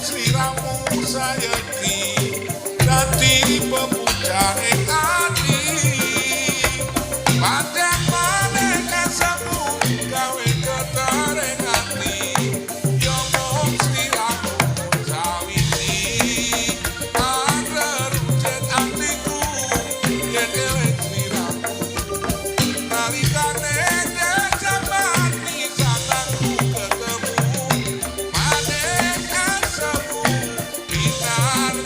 sliramu sayekti dadi pemuja ati padang maneh kasamu gawe ketereng ati yo mung sliramu sawiti anger ujet atiku yen eling sliramu nalikane jajamani sanganku ketemu maneh kasamu binar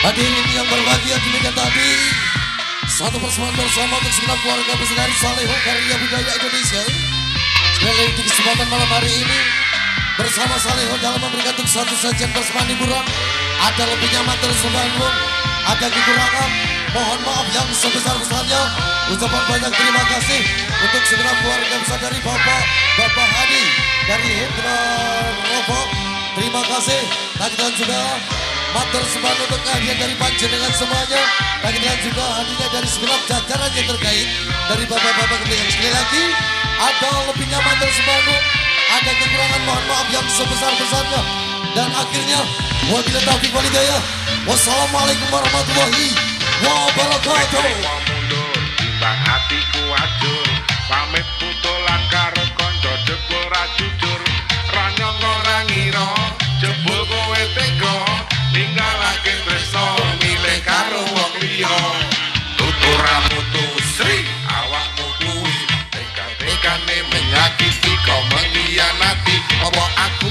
Hadirin yang berbahagia demikian tadi satu persembahan bersama untuk segenap keluarga besar dari Saleho Karya Budaya Indonesia. Sekali lagi di kesempatan malam hari ini bersama Saleho dalam memberikan untuk satu sajian persembahan hiburan. Ada lebihnya matur sembahun, ada kekurangan, mohon maaf yang sebesar-besarnya. Ucapan banyak terima kasih untuk segenap keluarga besar dari Bapak Hadi dari Hendra Rovo. Terima kasih. Dan juga matur sembahun untuk kehadiran dari panjenengan semuanya. Dan juga hadirnya dari segenap jajaran yang terkait dari bapak-bapak kemudian. Sekali lagi ada lebihnya matur sembahun, ada kekurangan mohon maaf yang sebesar-besarnya. Dan akhirnya wabillahi taufiq wal hidayah. Wassalamualaikum warahmatullahi wabarakatuh. Timbang hatiku ajur, pamit putulan karo kanca jebul ra jujur, ra nyangka ra ngira jebul kowe tega ninggalake tresno milih karo wong liya. Tutur ramutu Sri awakmu kuwi tega-tegane menyakiti kau mengkhianati apa aku